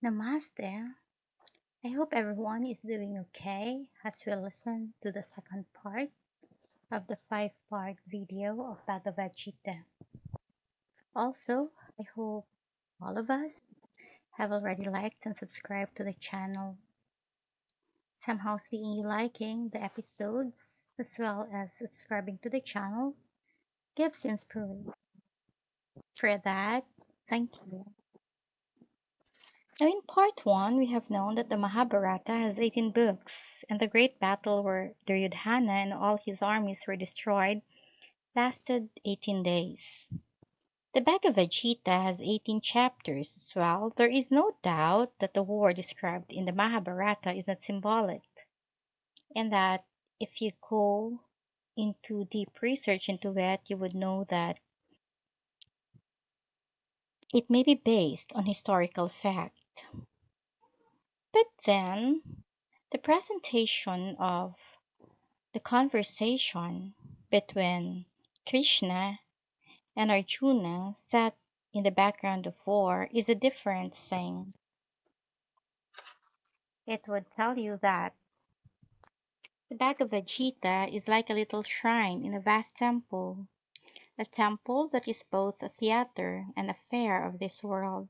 Namaste. I hope everyone is doing okay as we listen to the second part of the five-part video of Bhagavad Gita. Also, I hope all of us have already liked and subscribed to the channel. Somehow seeing you liking the episodes as well as subscribing to the channel gives inspiration. For that, thank you. Now, in part 1, we have known that the Mahabharata has 18 books, and the great battle where Duryodhana and all his armies were destroyed lasted 18 days. The Bhagavad Gita has 18 chapters as well. There is no doubt that the war described in the Mahabharata is not symbolic, and that if you go into deep research into it, you would know that it may be based on historical fact. But then, the presentation of the conversation between Krishna and Arjuna set in the background of war is a different thing. It would tell you that the Bhagavad Gita is like a little shrine in a vast temple, a temple that is both a theater and a fair of this world.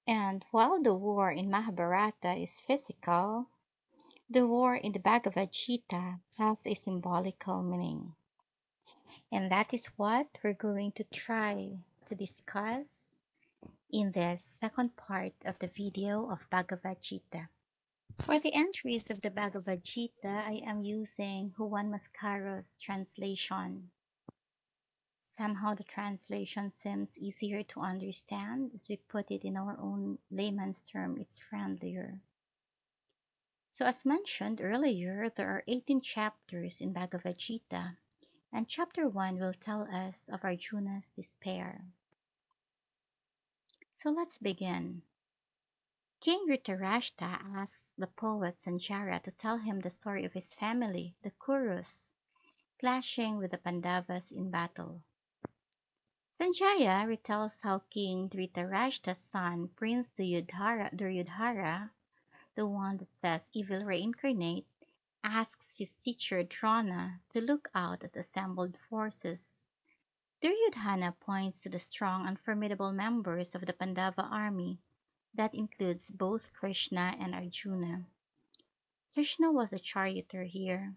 And while the war in Mahabharata is physical, the war in the Bhagavad Gita has a symbolical meaning. And that is what we're going to try to discuss in this second part of the video of Bhagavad Gita. For the entries of the Bhagavad Gita, I am using Juan Mascaro's translation. Somehow the translation seems easier to understand. As we put it in our own layman's term, it's friendlier. So as mentioned earlier, there are 18 chapters in Bhagavad Gita, and chapter 1 will tell us of Arjuna's despair. So let's begin. King Dhritarashtra asks the poet Sanjaya to tell him the story of his family, the Kurus, clashing with the Pandavas in battle. Sanjaya retells how King Dhritarashtra's son, Prince Duryodhara, the one that says evil reincarnate, asks his teacher Drona to look out at assembled forces. Duryodhana points to the strong and formidable members of the Pandava army. That includes both Krishna and Arjuna. Krishna was a charioteer here.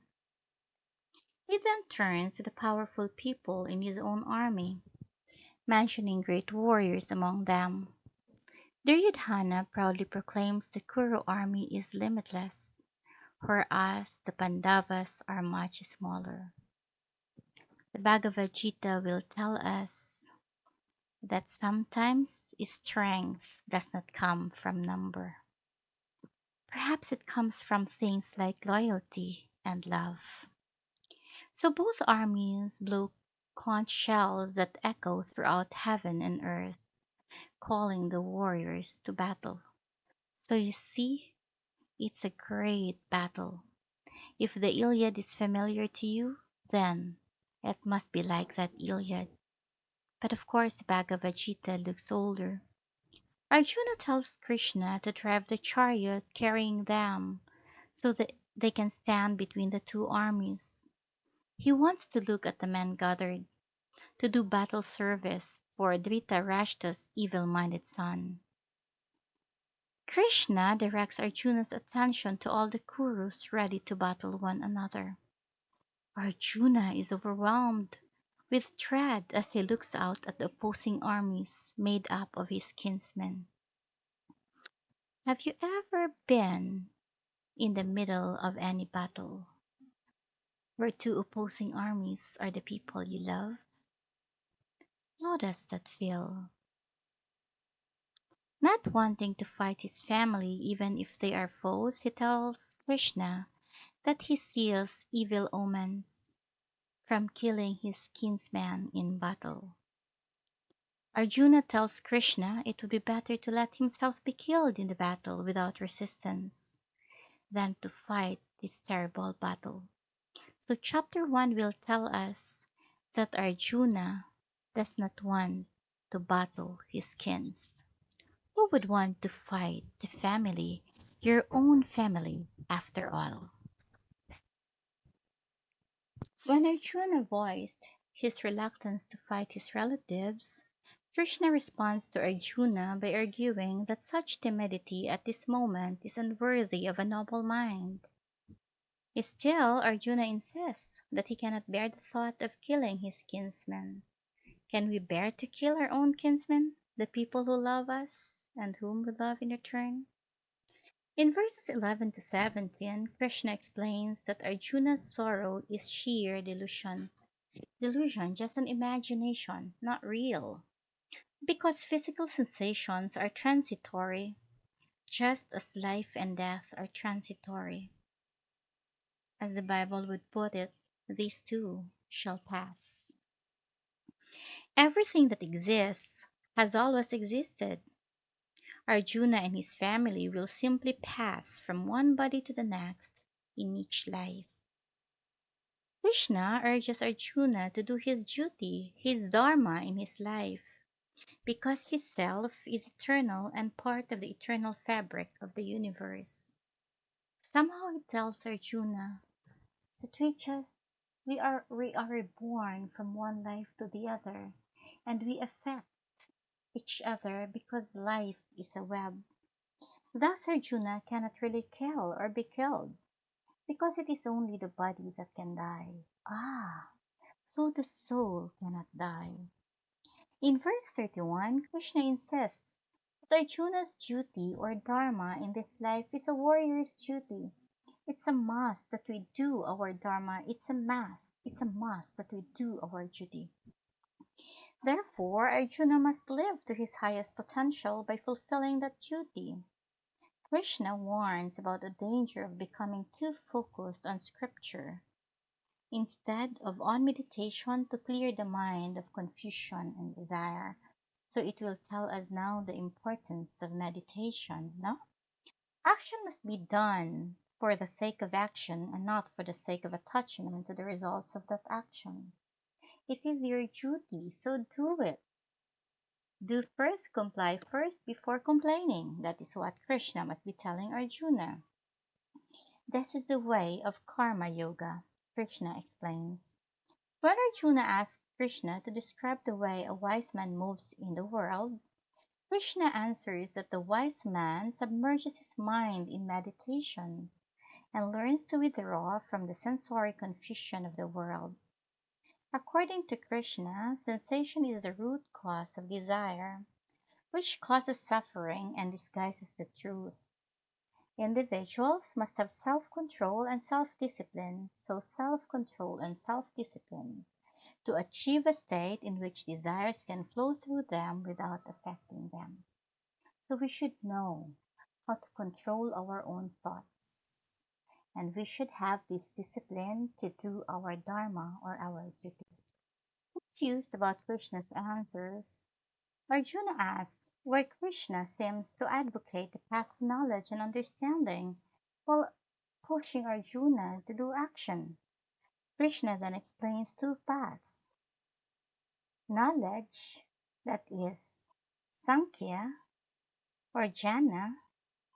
He then turns to the powerful people in his own army, mentioning great warriors among them. Duryodhana proudly proclaims the Kuru army is limitless, whereas the Pandavas are much smaller. The Bhagavad Gita will tell us that sometimes strength does not come from number. Perhaps it comes from things like loyalty and love. So both armies blow conch shells that echo throughout heaven and earth, calling the warriors to battle. So you see, it's a great battle. If the Iliad is familiar to you, then it must be like that Iliad. But of course, the Bhagavad Gita looks older. Arjuna tells Krishna to drive the chariot carrying them so that they can stand between the two armies. He wants to look at the men gathered to do battle service for Dhritarashtra's evil-minded son. Krishna directs Arjuna's attention to all the Kurus ready to battle one another. Arjuna is overwhelmed with dread as he looks out at the opposing armies made up of his kinsmen. Have you ever been in the middle of any battle where two opposing armies are the people you love? How does that feel? Not wanting to fight his family even if they are foes, he tells Krishna that he seals evil omens from killing his kinsman in battle. Arjuna tells Krishna it would be better to let himself be killed in the battle without resistance than to fight this terrible battle. So chapter 1 will tell us that Arjuna does not want to battle his kins. Who would want to fight the family, your own family, after all? When Arjuna voiced his reluctance to fight his relatives, Krishna responds to Arjuna by arguing that such timidity at this moment is unworthy of a noble mind. Still, Arjuna insists that he cannot bear the thought of killing his kinsmen. Can we bear to kill our own kinsmen, the people who love us and whom we love in return? In verses 11 to 17, Krishna explains that Arjuna's sorrow is sheer delusion. Delusion, just an imagination, not real. Because physical sensations are transitory, just as life and death are transitory. As the Bible would put it, these too shall pass. Everything that exists has always existed. Arjuna and his family will simply pass from one body to the next in each life. Krishna urges Arjuna to do his duty, his dharma in his life, because his self is eternal and part of the eternal fabric of the universe. Somehow he tells Arjuna that we are reborn from one life to the other, and we affect each other because life is a web. Thus Arjuna cannot really kill or be killed, because it is only the body that can die. Ah, so the soul cannot die. In verse 31, Krishna insists that Arjuna's duty or dharma in this life is a warrior's duty. It's a must that we do our dharma. It's a must. It's a must that we do our duty. Therefore, Arjuna must live to his highest potential by fulfilling that duty. Krishna warns about the danger of becoming too focused on scripture instead of on meditation to clear the mind of confusion and desire. So it will tell us now the importance of meditation, no? Action must be done for the sake of action and not for the sake of attachment to the results of that action. It is your duty, so do it. Do first, comply first before complaining. That is what Krishna must be telling Arjuna. This is the way of karma yoga, Krishna explains. When Arjuna asks Krishna to describe the way a wise man moves in the world, Krishna answers that the wise man submerges his mind in meditation and learns to withdraw from the sensory confusion of the world. According to Krishna, sensation is the root cause of desire, which causes suffering and disguises the truth. Individuals must have self-control and self-discipline, so self-control and self-discipline, to achieve a state in which desires can flow through them without affecting them. So we should know how to control our own thoughts, and we should have this discipline to do our dharma or our duties. Confused about Krishna's answers, Arjuna asks why Krishna seems to advocate the path of knowledge and understanding while pushing Arjuna to do action. Krishna then explains two paths: knowledge, that is Sankhya or jhana,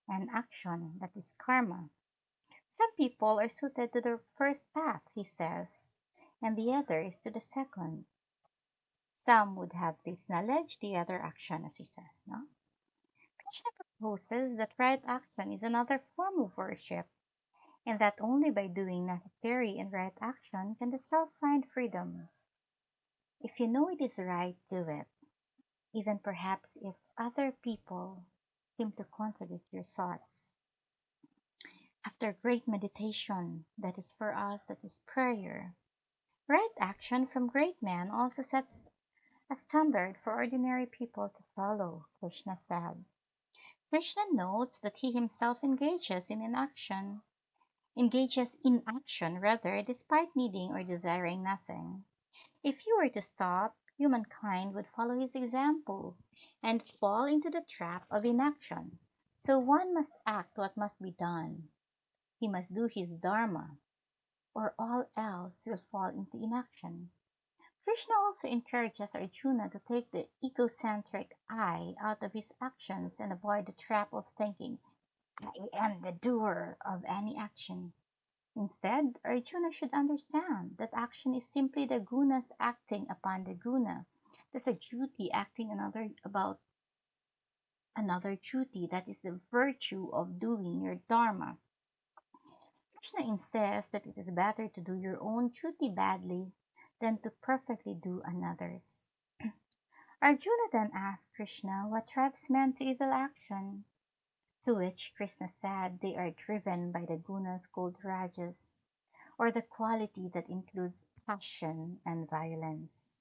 and action, that is karma. Some people are suited to the first path, he says, and the others to the second. Some would have this knowledge, the other action, as he says, no? Krishna proposes that right action is another form of worship, and that only by doing necessary and right action can the self find freedom. If you know it is right, do it, even perhaps if other people seem to contradict your thoughts. After great meditation, that is for us, that is prayer. Right action from great men also sets a standard for ordinary people to follow, Krishna said. Krishna notes that he himself engages in action rather, despite needing or desiring nothing. If he were to stop, humankind would follow his example and fall into the trap of inaction. So one must act what must be done. He must do his dharma, or all else will fall into inaction. Krishna also encourages Arjuna to take the egocentric I out of his actions and avoid the trap of thinking, I am the doer of any action. Instead, Arjuna should understand that action is simply the gunas acting upon the guna. That's a duty acting about another duty. That is the virtue of doing your dharma. Krishna insists that it is better to do your own duty badly than to perfectly do another's. Arjuna then asked Krishna what drives men to evil action, to which Krishna said they are driven by the gunas called rajas, or the quality that includes passion and violence.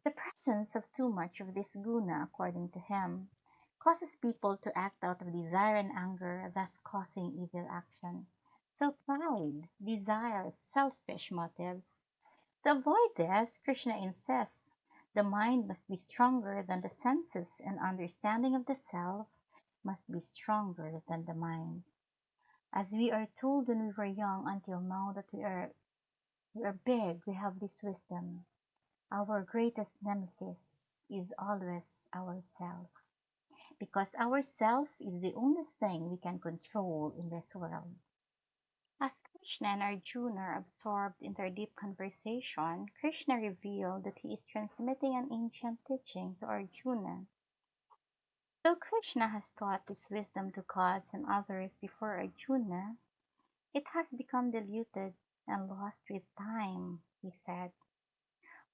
The presence of too much of this guna, according to him, causes people to act out of desire and anger, thus causing evil action. So pride, desire, selfish motives. To avoid this, Krishna insists the mind must be stronger than the senses and understanding of the self must be stronger than the mind. As we are told when we were young until now that we are big, we have this wisdom. Our greatest nemesis is always ourself, because ourself is the only thing we can control in this world. As Krishna and Arjuna are absorbed in their deep conversation, Krishna revealed that he is transmitting an ancient teaching to Arjuna. Though Krishna has taught this wisdom to gods and others before Arjuna, it has become diluted and lost with time, he said.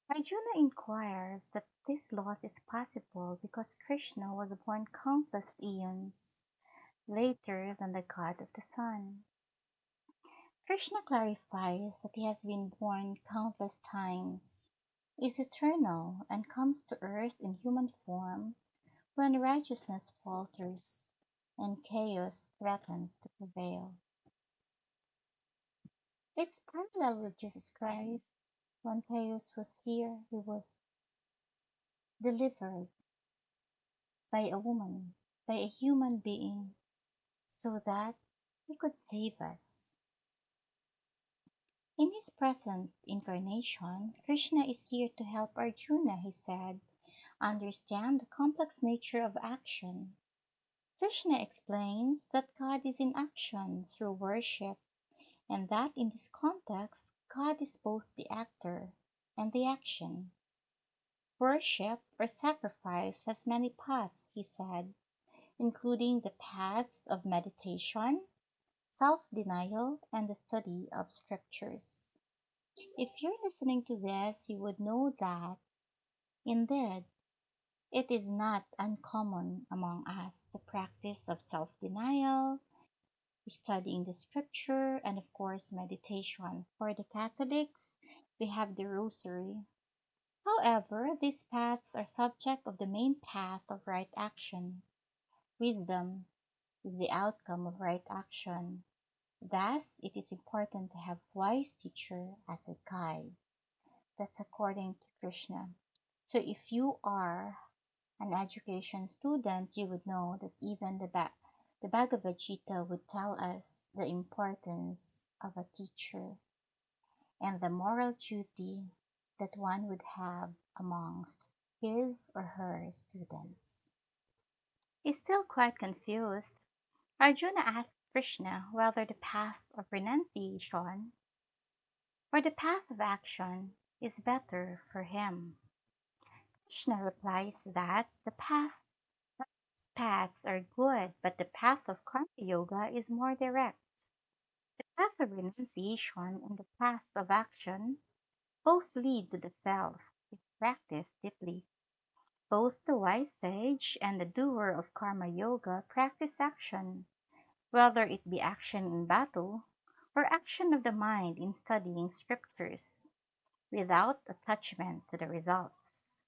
Arjuna inquires that this loss is possible because Krishna was born countless eons later than the god of the sun. Krishna clarifies that he has been born countless times, is eternal, and comes to earth in human form when righteousness falters and chaos threatens to prevail. It's parallel with Jesus Christ. When chaos was here, he was delivered by a woman, by a human being, so that he could save us. In his present incarnation, Krishna is here to help Arjuna, he said, understand the complex nature of action. Krishna explains that God is in action through worship, and that in this context, God is both the actor and the action. Worship or sacrifice has many paths, he said, including the paths of meditation, self-denial, and the study of scriptures. If you're listening to this, you would know that, indeed, it is not uncommon among us the practice of self-denial, studying the scripture, and of course meditation. For the Catholics, we have the rosary. However, these paths are subject of the main path of right action. Wisdom is the outcome of right action. Thus, it is important to have wise teacher as a guide. That's according to Krishna. So if you are an education student, you would know that even the Bhagavad Gita would tell us the importance of a teacher and the moral duty that one would have amongst his or her students. He's still quite confused. Arjuna asked Krishna whether the path of renunciation or the path of action is better for him. Krishna replies that paths are good, but the path of karma yoga is more direct. The path of renunciation and the path of action both lead to the self if practiced deeply. Both the wise sage and the doer of karma yoga practice action, whether it be action in battle or action of the mind in studying scriptures, without attachment to the results.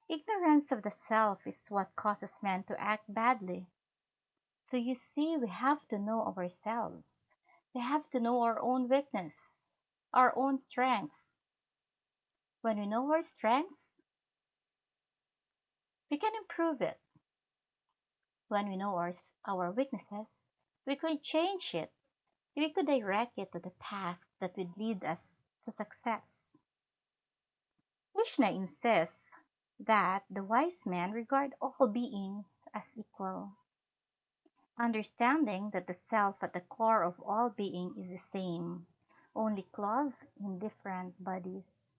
Ignorance of the self is what causes men to act badly. So you see, we have to know ourselves. We have to know our own weakness, our own strengths. When we know our strengths, we can improve it. When we know our weaknesses, we could change it. We could direct it to the path that would lead us to success. Krishna insists that the wise men regard all beings as equal, understanding that the self at the core of all being is the same, only clothed in different bodies.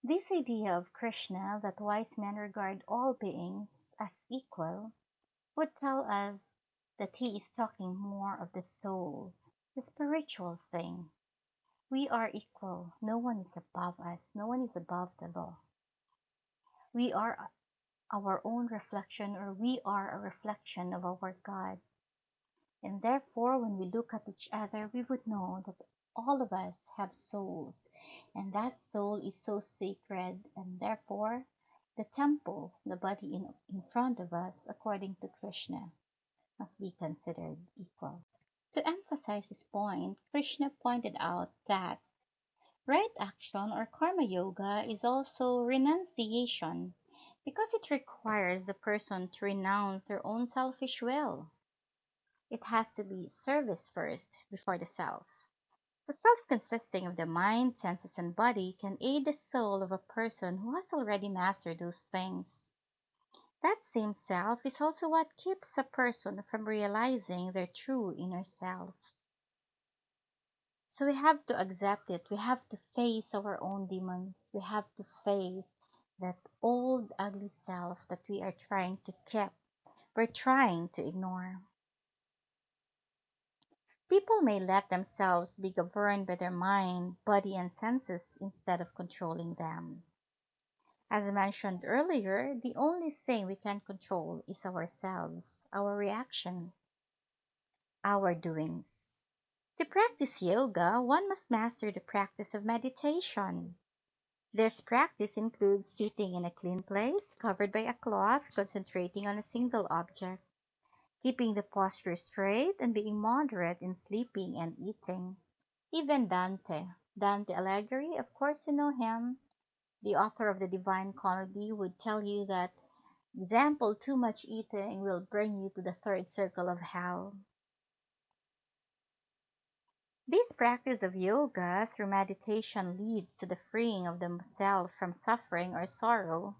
This idea of Krishna that wise men regard all beings as equal would tell us that he is talking more of the soul, the spiritual thing. We are equal. No one is above us. No one is above the law. We are our own reflection, or we are a reflection of our God. And therefore, when we look at each other, we would know that all of us have souls, and that soul is so sacred, and therefore, the temple, the body in front of us, according to Krishna, must be considered equal. To emphasize this point, Krishna pointed out that right action or karma yoga is also renunciation because it requires the person to renounce their own selfish will. It has to be service first before the self. The self consisting of the mind, senses, and body can aid the soul of a person who has already mastered those things. That same self is also what keeps a person from realizing their true inner self. So we have to accept it. We have to face our own demons. We have to face that old ugly self that we are trying to keep. We're trying to ignore. People may let themselves be governed by their mind, body, and senses instead of controlling them. As mentioned earlier, the only thing we can control is ourselves, our reaction, our doings. To practice yoga, one must master the practice of meditation. This practice includes sitting in a clean place, covered by a cloth, concentrating on a single object, keeping the posture straight, and being moderate in sleeping and eating. Even Dante Alighieri, of course you know him, the author of the Divine Comedy, would tell you that example too much eating will bring you to the third circle of hell. This practice of yoga through meditation leads to the freeing of the self from suffering or sorrow.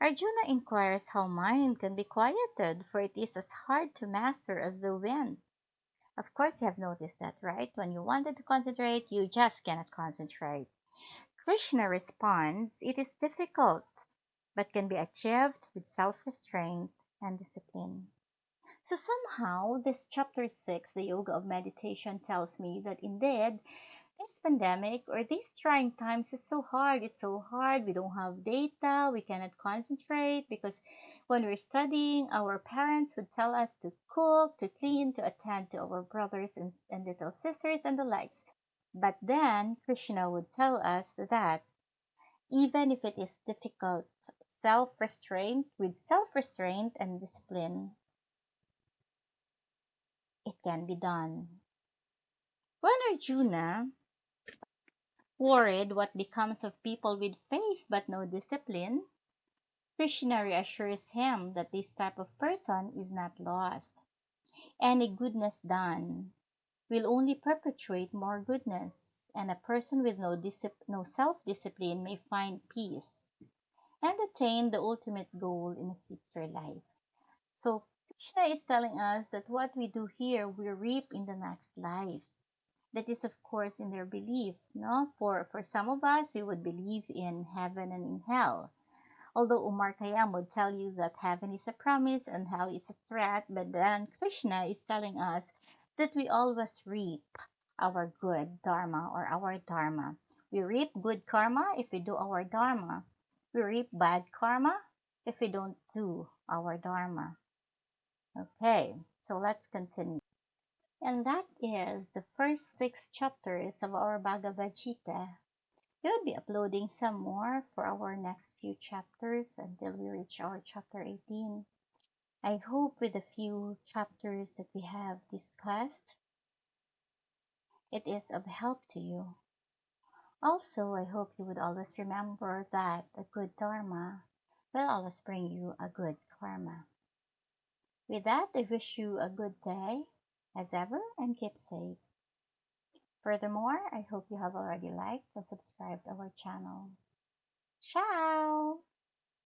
Arjuna inquires how mind can be quieted, for it is as hard to master as the wind. Of course, you have noticed that, right? When you wanted to concentrate, you just cannot concentrate. Krishna responds, it is difficult, but can be achieved with self-restraint and discipline. So somehow, this chapter 6, the Yoga of Meditation, tells me that indeed, this pandemic or these trying times is so hard. It's so hard. We don't have data. We cannot concentrate because when we're studying, our parents would tell us to cook, to clean, to attend to our brothers and little sisters and the likes. But then Krishna would tell us that even if it is difficult, self-restraint and discipline, it can be done. When Arjuna worried what becomes of people with faith but no discipline, Krishna reassures him that this type of person is not lost. Any goodness done will only perpetuate more goodness, and a person with no self-discipline may find peace and attain the ultimate goal in a future life. So Krishna is telling us that what we do here, we reap in the next life. That is, of course, in their belief. No, for some of us, we would believe in heaven and in hell. Although Umar Khayyam would tell you that heaven is a promise and hell is a threat, but then Krishna is telling us that we always reap our good dharma or our dharma. We reap good karma if we do our dharma. We reap bad karma if we don't do our dharma. Okay, so let's continue. And that is the first 6 chapters of our Bhagavad Gita. We'll be uploading some more for our next few chapters until we reach our chapter 18. I hope with the few chapters that we have discussed, it is of help to you. Also, I hope you would always remember that a good dharma will always bring you a good karma. With that, I wish you a good day as ever and keep safe. Furthermore, I hope you have already liked and subscribed our channel. Ciao!